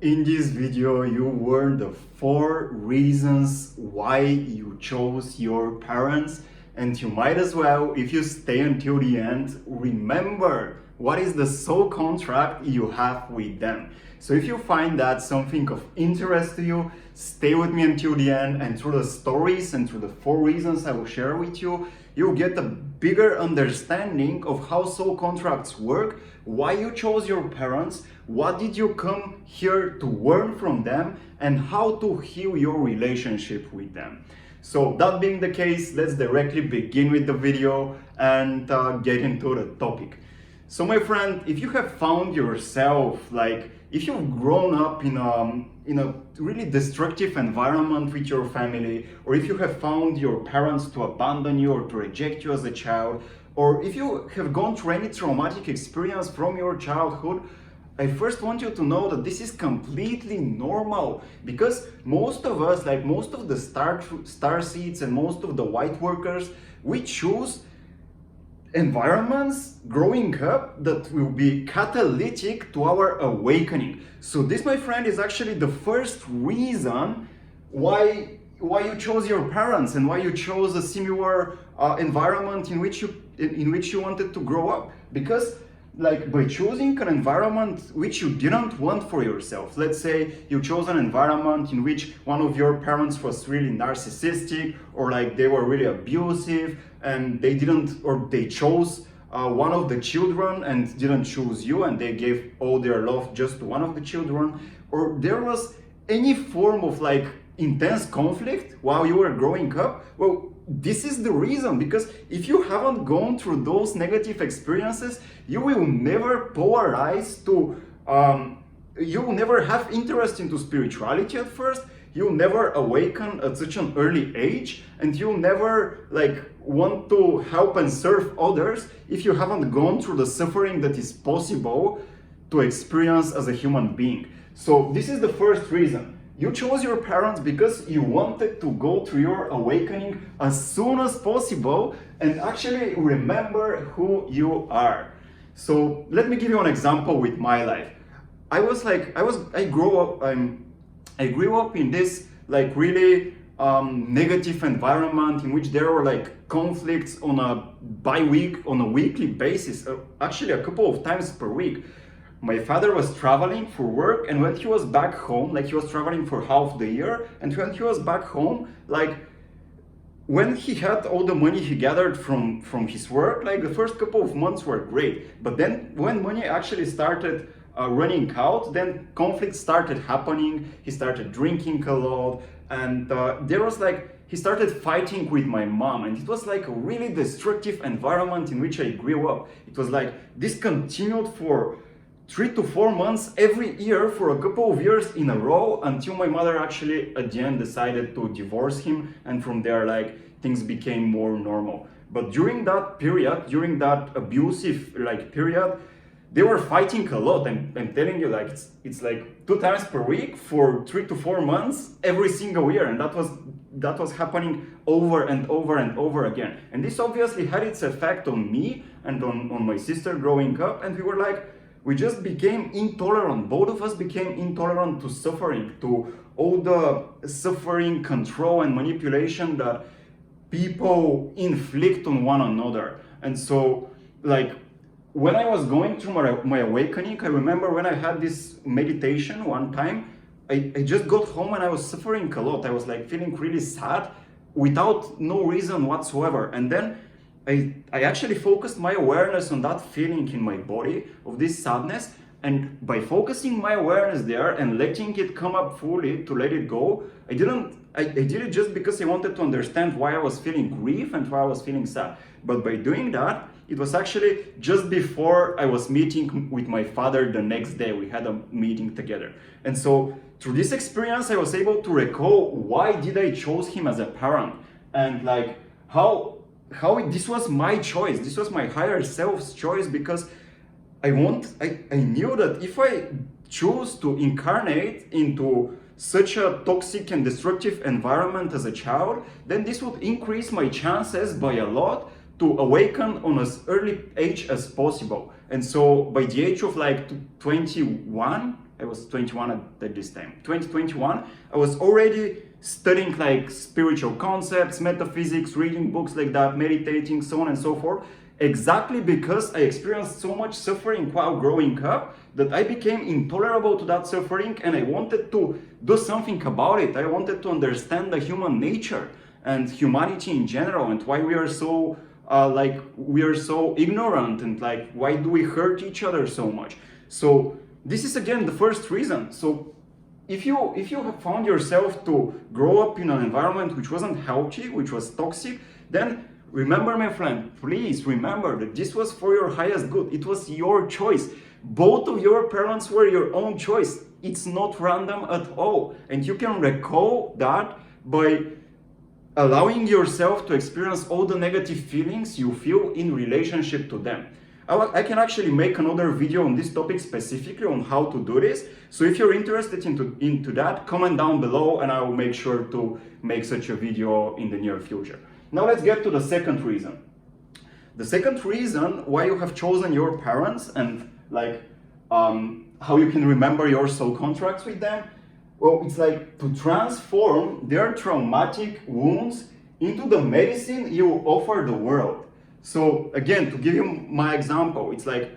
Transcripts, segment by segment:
In this video, you learn the 4 reasons why you chose your parents, and you might as well, if you stay until the end, remember what is the soul contract you have with them. So if you find that something of interest to you, stay with me until the end, and through the stories and through the 4 reasons I will share with you, you'll get a bigger understanding of how soul contracts work, why you chose your parents, what did you come here to learn from them, and how to heal your relationship with them. So that being the case, let's directly begin with the video and get into the topic. So my friend, if you have found yourself, if you've grown up in a really destructive environment with your family, or if you have found your parents to abandon you or to reject you as a child, or if you have gone through any traumatic experience from your childhood, I first want you to know that this is completely normal, because most of us, like most of the star seeds and most of the white workers, we choose environments growing up that will be catalytic to our awakening. So this, my friend, is actually the first reason why you chose your parents and why you chose a similar environment in which you wanted to grow up. Because by choosing an environment which you didn't want for yourself, let's say you chose an environment in which one of your parents was really narcissistic, or they were really abusive, and they chose one of the children and didn't choose you, and they gave all their love just to one of the children, or there was any form of intense conflict while you were growing up. Well, this is the reason, because if you haven't gone through those negative experiences, you will never polarize to, you will never have interest into spirituality at first, you'll never awaken at such an early age, and you'll never want to help and serve others if you haven't gone through the suffering that is possible to experience as a human being. So this is the first reason. You chose your parents because you wanted to go through your awakening as soon as possible and actually remember who you are. So let me give you an example with my life. I grew up in this really negative environment in which there were conflicts on a weekly basis, actually a couple of times per week. My father was traveling for work, and when he was back home, he was traveling for half the year, and when he was back home, when he had all the money he gathered from his work, the first couple of months were great. But then when money actually started running out, then conflicts started happening. He started drinking a lot, and there was he started fighting with my mom, and it was a really destructive environment in which I grew up. It was this continued for 3 to 4 months every year for a couple of years in a row, until my mother actually at the end decided to divorce him, and from there things became more normal. But during that period, during that abusive period, they were fighting a lot. I'm telling you, it's 2 times per week for 3 to 4 months every single year, and that was happening over and over and over again. And this obviously had its effect on me and on my sister growing up, and we just became intolerant. Both of us became intolerant to suffering, to all the suffering, control, and manipulation that people inflict on one another. And so, when I was going through my awakening, I remember when I had this meditation one time, I just got home and I was suffering a lot. I was feeling really sad without no reason whatsoever. And then I actually focused my awareness on that feeling in my body of this sadness, and by focusing my awareness there and letting it come up fully, to let it go, I did it just because I wanted to understand why I was feeling grief and why I was feeling sad. But by doing that, it was actually just before I was meeting with my father the next day. We had a meeting together. And so through this experience, I was able to recall why did I chose him as a parent, and how this was my choice. This was my higher self's choice, because I knew that if I choose to incarnate into such a toxic and destructive environment as a child, then this would increase my chances by a lot to awaken on as early age as possible. And so by the age of 21, I was 21 at this time. 2021, I was already studying like spiritual concepts, metaphysics, reading books like that, meditating, so on and so forth. Exactly because I experienced so much suffering while growing up that I became intolerable to that suffering, and I wanted to do something about it. I wanted to understand the human nature and humanity in general, and why we are so we are so ignorant, and like why do we hurt each other so much. So this is again the first reason. So if you have found yourself to grow up in an environment which wasn't healthy, which was toxic, then remember, my friend, please remember that this was for your highest good. It was your choice. Both of your parents were your own choice. It's not random at all. And you can recall that by allowing yourself to experience all the negative feelings you feel in relationship to them. I can actually make another video on this topic specifically on how to do this. So if you're interested into that, comment down below and I will make sure to make such a video in the near future. Now let's get to the second reason. The second reason why you have chosen your parents and like how you can remember your soul contracts with them, well, it's like to transform their traumatic wounds into the medicine you offer the world. So again, to give you my example, it's like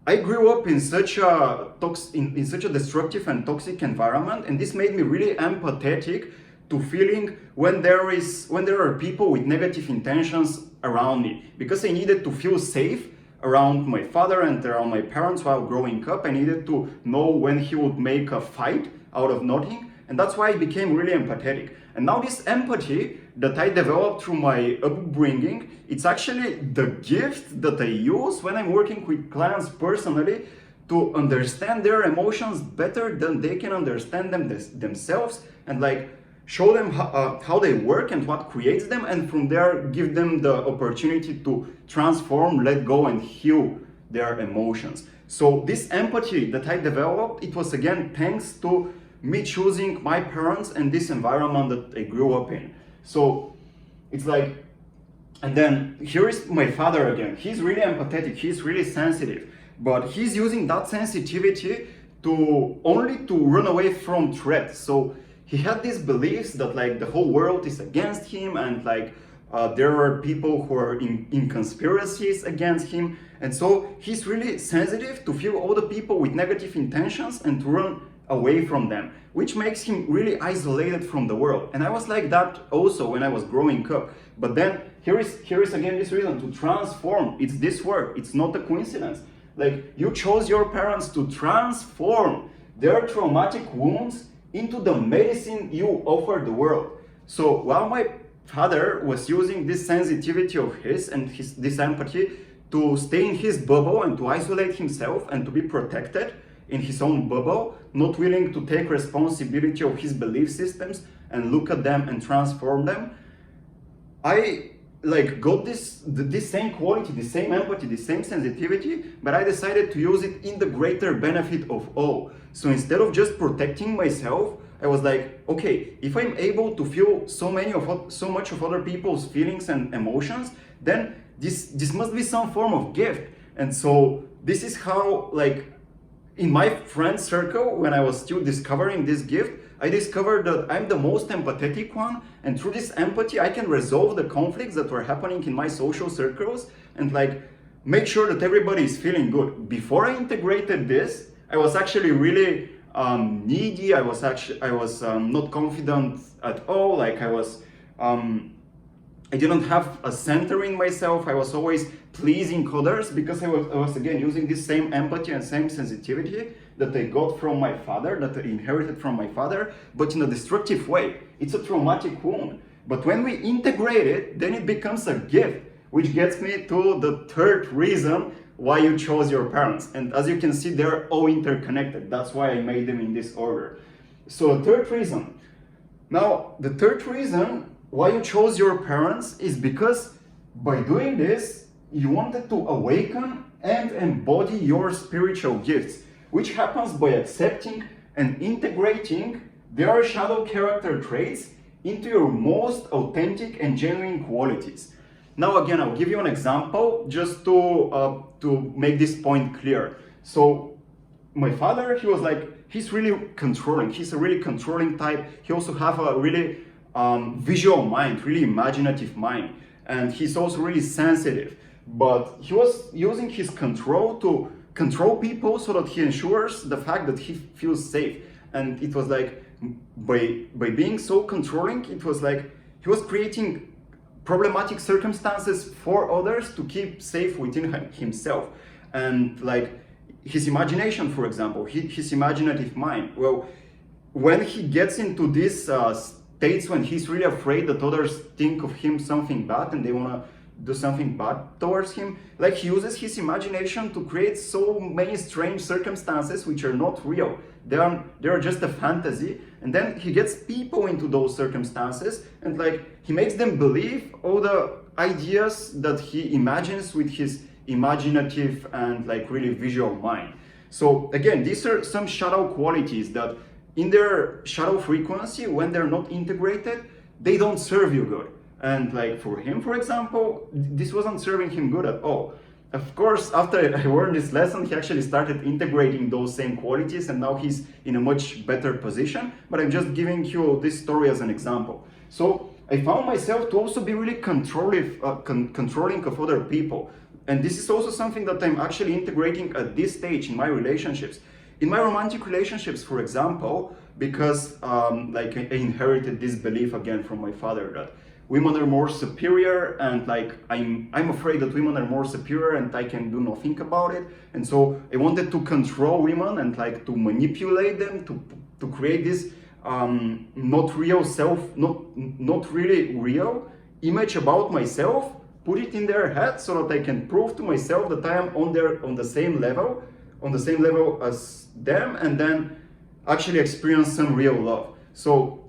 I grew up in such a in such a destructive and toxic environment, and this made me really empathetic to feeling when there are people with negative intentions around me, because I needed to feel safe around my father and around my parents while growing up. I needed to know when he would make a fight out of nothing, and that's why I became really empathetic. And now this empathy that I developed through my upbringing, it's actually the gift that I use when I'm working with clients personally to understand their emotions better than they can understand them themselves, and like show them how they work and what creates them, and from there give them the opportunity to transform, let go, and heal their emotions. So this empathy that I developed, it was again thanks to me choosing my parents and this environment that I grew up in. So it's like, and then here is my father again. He's really empathetic, he's really sensitive, but he's using that sensitivity to only to run away from threats. So he had these beliefs that like the whole world is against him, and like there are people who are in conspiracies against him. And so he's really sensitive to feel all the people with negative intentions and to run away from them, which makes him really isolated from the world. And I was like that also when I was growing up. But then here is again this reason to transform. It's this work. It's not a coincidence. Like you chose your parents to transform their traumatic wounds into the medicine you offer the world. So while my father was using this sensitivity of his and this empathy to stay in his bubble and to isolate himself and to be protected in his own bubble, not willing to take responsibility of his belief systems and look at them and transform them, I like got this same quality, the same empathy, the same sensitivity, but I decided to use it in the greater benefit of all. So instead of just protecting myself, I was like, okay, if I'm able to feel so much of other people's feelings and emotions, then this must be some form of gift. And so this is how, like, in my friend circle, when I was still discovering this gift, I discovered that I'm the most empathetic one, and through this empathy I can resolve the conflicts that were happening in my social circles and like make sure that everybody is feeling good. Before I integrated this, I was actually really needy. I was not confident at all. Like I didn't have a center in myself. I was always pleasing others because I was again using this same empathy and same sensitivity that I got from my father, that I inherited from my father, but in a destructive way. It's a traumatic wound. But when we integrate it, then it becomes a gift, which gets me to the third reason why you chose your parents. And as you can see, they're all interconnected. That's why I made them in this order. So the third reason. Now, the third reason why you chose your parents is because by doing this, you wanted to awaken and embody your spiritual gifts, which happens by accepting and integrating their shadow character traits into your most authentic and genuine qualities. Now again, I'll give you an example just to make this point clear. So my father, he was like, he's really controlling. He's a really controlling type. He also have a really visual mind, really imaginative mind. And he's also really sensitive. But he was using his control to control people so that he ensures the fact that he feels safe. And it was like, by being so controlling, it was like he was creating problematic circumstances for others to keep safe within himself. And like his imagination, for example, his imaginative mind. Well, when he gets into these states when he's really afraid that others think of him something bad and they want to do something bad towards him, like he uses his imagination to create so many strange circumstances which are not real. They are just a fantasy, and then he gets people into those circumstances and like he makes them believe all the ideas that he imagines with his imaginative and like really visual mind. So again, these are some shadow qualities that in their shadow frequency, when they're not integrated, they don't serve you good. And like for him, for example, this wasn't serving him good at all. Of course, after I learned this lesson, he actually started integrating those same qualities, and now he's in a much better position. But I'm just giving you this story as an example. So I found myself to also be really controlling of other people. And this is also something that I'm actually integrating at this stage in my relationships. In my romantic relationships, for example, because like I inherited this belief again from my father that women are more superior, and like I'm afraid that women are more superior and I can do nothing about it. And so I wanted to control women and like to manipulate them to create this not real self, not really real image about myself, put it in their head so that I can prove to myself that I am on the same level as them, and then actually experience some real love. So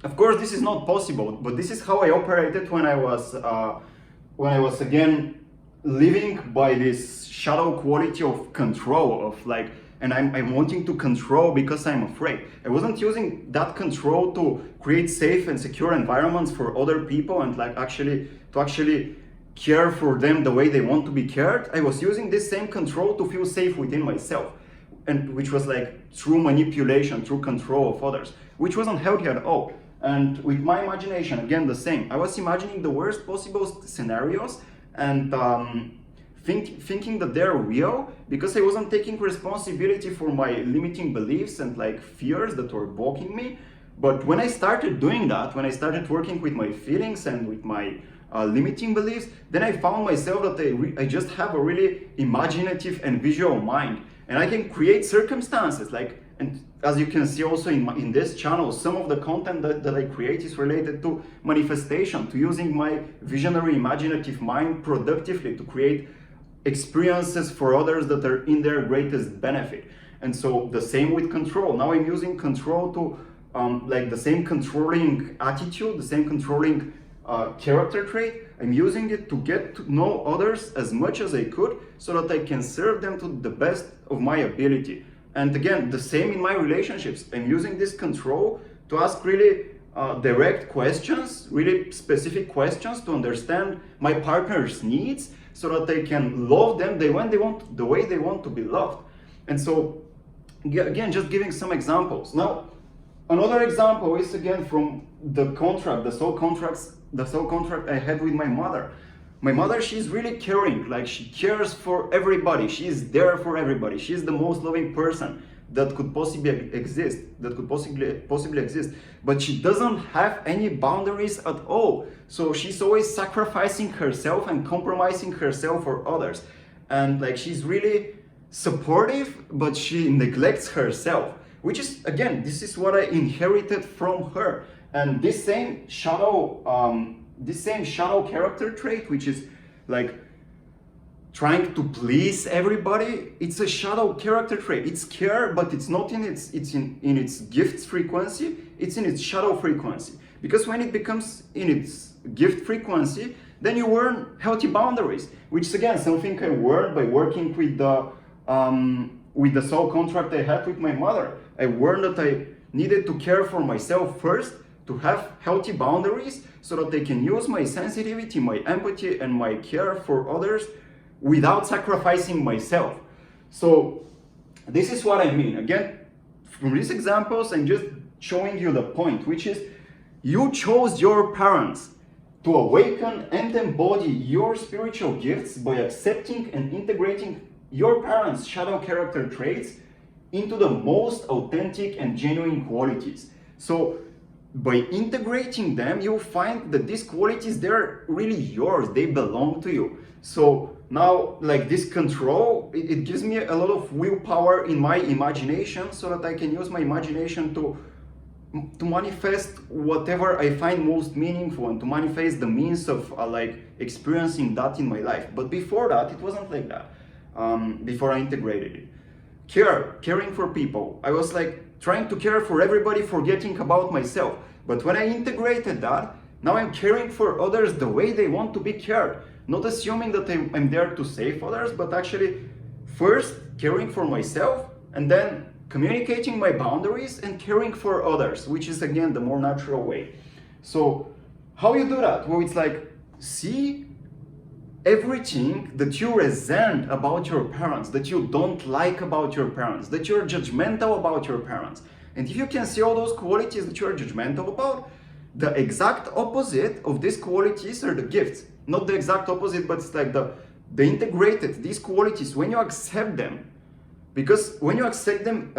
of course this is not possible, but this is how I operated when I was again living by this shadow quality of control, of like, and I'm wanting to control because I'm afraid. I wasn't using that control to create safe and secure environments for other people and like actually care for them the way they want to be cared. I was using this same control to feel safe within myself, and which was like through manipulation, through control of others, which wasn't healthy at all. And with my imagination, again, the same. I was imagining the worst possible scenarios and thinking that they're real, because I wasn't taking responsibility for my limiting beliefs and like fears that were blocking me. But when I started doing that, when I started working with my feelings and with my limiting beliefs, then I found myself that I just have a really imaginative and visual mind, and I can create circumstances like, and as you can see also in this channel, some of the content that I create is related to manifestation, to using my visionary imaginative mind productively to create experiences for others that are in their greatest benefit. And so the same with control. Now I'm using control to like the same controlling attitude, the same controlling character trait. I'm using it to get to know others as much as I could so that I can serve them to the best of my ability. And again, the same in my relationships. I'm using this control to ask really direct questions, really specific questions to understand my partner's needs so that they can love them the way they want to be loved. And so, again, just giving some examples. Now, another example is again from the soul contract I had with my mother. My mother, she's really caring, like she cares for everybody. She is there for everybody. She's the most loving person that could possibly exist, but she doesn't have any boundaries at all. So she's always sacrificing herself and compromising herself for others. And like she's really supportive, but she neglects herself, which is, again, this is what I inherited from her. And this same shadow character trait, which is like trying to please everybody, it's a shadow character trait. It's care, but it's not in its gift frequency, it's in its shadow frequency. Because when it becomes in its gift frequency, then you learn healthy boundaries, which is again something I learned by working with the soul contract I had with my mother. I learned that I needed to care for myself first, to have healthy boundaries so that they can use my sensitivity, my empathy, and my care for others without sacrificing myself. So this is what I mean. Again, from these examples, I'm just showing you the point, which is you chose your parents to awaken and embody your spiritual gifts by accepting and integrating your parents' shadow character traits into the most authentic and genuine qualities. So by integrating them, you'll find that these qualities, they're really yours, they belong to you. So now, like this control, it gives me a lot of willpower in my imagination, so that I can use my imagination to manifest whatever I find most meaningful, and to manifest the means of like experiencing that in my life. But before that, it wasn't like that. Before I integrated it, caring for people, I was like trying to care for everybody, forgetting about myself. But when I integrated that, now I'm caring for others the way they want to be cared, not assuming that I'm there to save others, but actually first caring for myself, and then communicating my boundaries and caring for others, which is again the more natural way. So how you do that? Well, it's like, see everything that you resent about your parents, that you don't like about your parents, that you're judgmental about your parents. And if you can see all those qualities that you're judgmental about, the exact opposite of these qualities are the gifts. Not the exact opposite, but it's like the integrated, these qualities, when you accept them, because when you accept them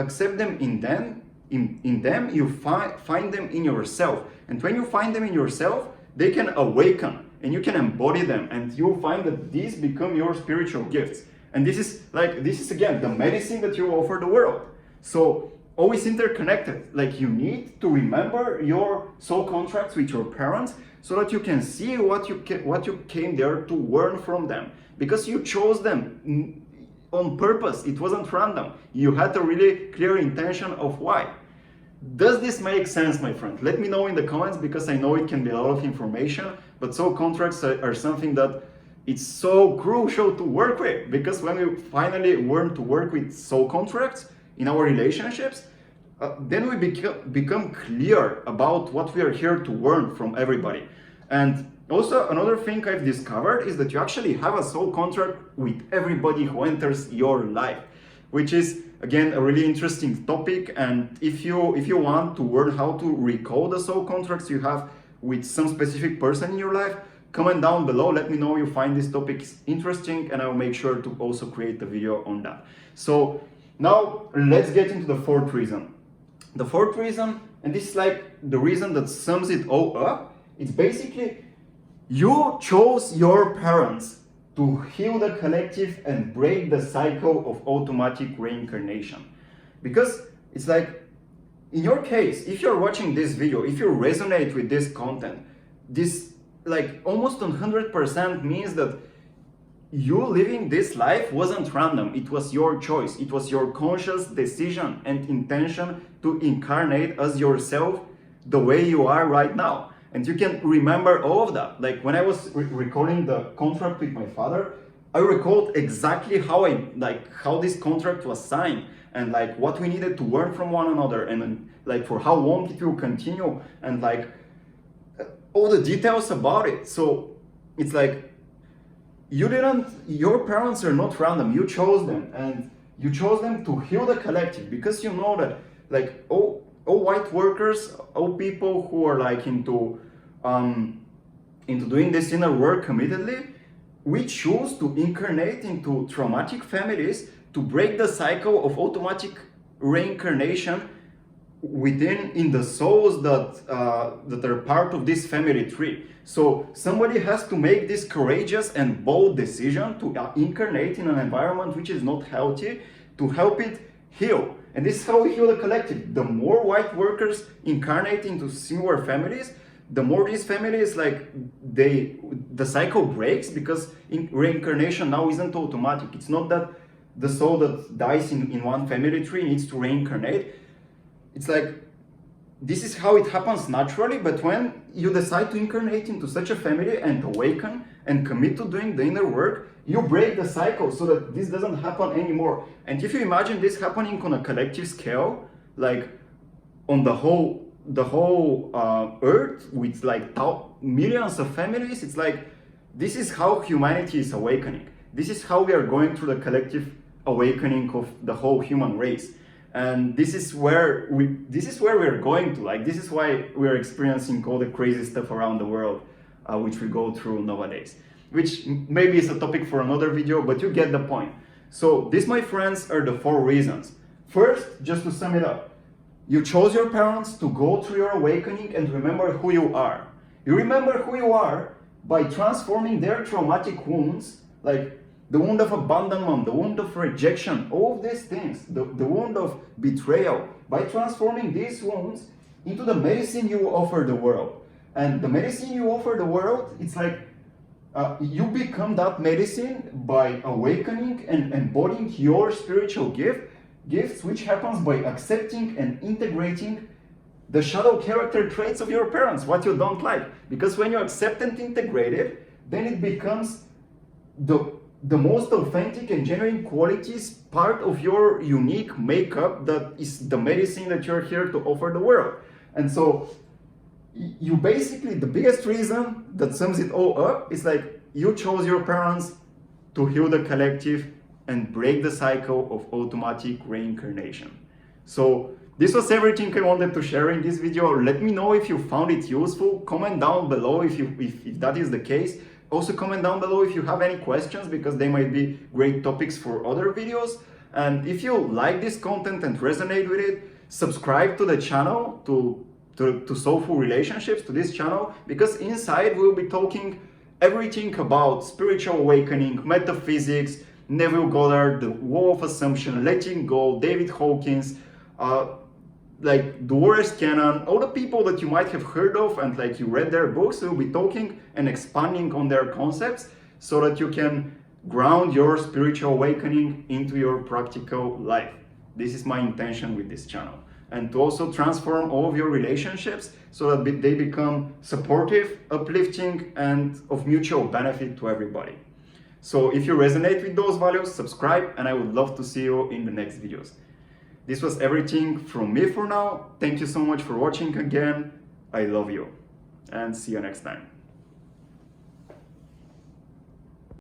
in them, you find them in yourself. And when you find them in yourself, they can awaken and you can embody them, and you'll find that these become your spiritual gifts. And this is again the medicine that you offer the world. So always interconnected. Like, you need to remember your soul contracts with your parents, so that you can see what you came there to learn from them, because you chose them on purpose. It wasn't random. You had a really clear intention of why. Does this make sense, my friend? Let me know in the comments, because I know it can be a lot of information, but soul contracts are something that it's so crucial to work with, because when we finally learn to work with soul contracts in our relationships, then we become clear about what we are here to learn from everybody. And also, another thing I've discovered is that you actually have a soul contract with everybody who enters your life, which is again a really interesting topic. And if you want to learn how to recall the soul contracts you have with some specific person in your life, comment down below, let me know you find this topic interesting, and I'll make sure to also create a video on that. So now let's get into the fourth reason. The fourth reason, and this is like the reason that sums it all up, it's basically you chose your parents to heal the collective and break the cycle of automatic reincarnation. Because it's like, in your case, if you're watching this video, if you resonate with this content, this like almost 100% means that you living this life wasn't random. It was your choice. It was your conscious decision and intention to incarnate as yourself the way you are right now. And you can remember all of that. Like when I was recording the contract with my father, I recalled exactly how this contract was signed, and like what we needed to learn from one another, and like for how long it will continue, and like all the details about it. So it's like, your parents are not random. You chose them, and you chose them to heal the collective, because you know that like all white workers, all people who are like into doing this inner work committedly, we choose to incarnate into traumatic families to break the cycle of automatic reincarnation in the souls that are part of this family tree. So somebody has to make this courageous and bold decision to incarnate in an environment which is not healthy, to help it heal. And this is how we heal the collective. The more white workers incarnate into similar families, the more these families, like the cycle breaks, because reincarnation now isn't automatic. It's not that the soul that dies in one family tree needs to reincarnate. It's like, this is how it happens naturally, but when you decide to incarnate into such a family and awaken and commit to doing the inner work, you break the cycle so that this doesn't happen anymore. And if you imagine this happening on a collective scale, like on the whole earth with like millions of families, it's like, this is how humanity is awakening. This is how we are going through the collective awakening of the whole human race. And this is where we're going to. Like, this is why we're experiencing all the crazy stuff around the world, which we go through nowadays. Which maybe is a topic for another video, but you get the point. So these, my friends, are the 4 reasons. First, just to sum it up, you chose your parents to go through your awakening and remember who you are. You remember who you are by transforming their traumatic wounds, like the wound of abandonment, the wound of rejection, all of these things, the wound of betrayal, by transforming these wounds into the medicine you offer the world. And the medicine you offer the world, it's like you become that medicine by awakening and embodying your spiritual gifts, which happens by accepting and integrating the shadow character traits of your parents, what you don't like. Because when you accept and integrate it, then it becomes the most authentic and genuine qualities, part of your unique makeup that is the medicine that you're here to offer the world. And so you basically, the biggest reason that sums it all up is like you chose your parents to heal the collective and break the cycle of automatic reincarnation. So this was everything I wanted to share in this video. Let me know if you found it useful. Comment down below if that is the case. Also comment down below if you have any questions, because they might be great topics for other videos. And if you like this content and resonate with it, subscribe to the channel, to Soulful Relationships, to this channel, because inside we'll be talking everything about spiritual awakening, metaphysics, Neville Goddard, the Wall of Assumption, Letting Go, David Hawkins, like the Worst Canon, all the people that you might have heard of and like you read their books. We'll be talking and expanding on their concepts so that you can ground your spiritual awakening into your practical life. This is my intention with this channel. And to also transform all of your relationships so that they become supportive, uplifting, and of mutual benefit to everybody. So if you resonate with those values, subscribe, and I would love to see you in the next videos. This was everything from me for now. Thank you so much for watching again. I love you, and see you next time.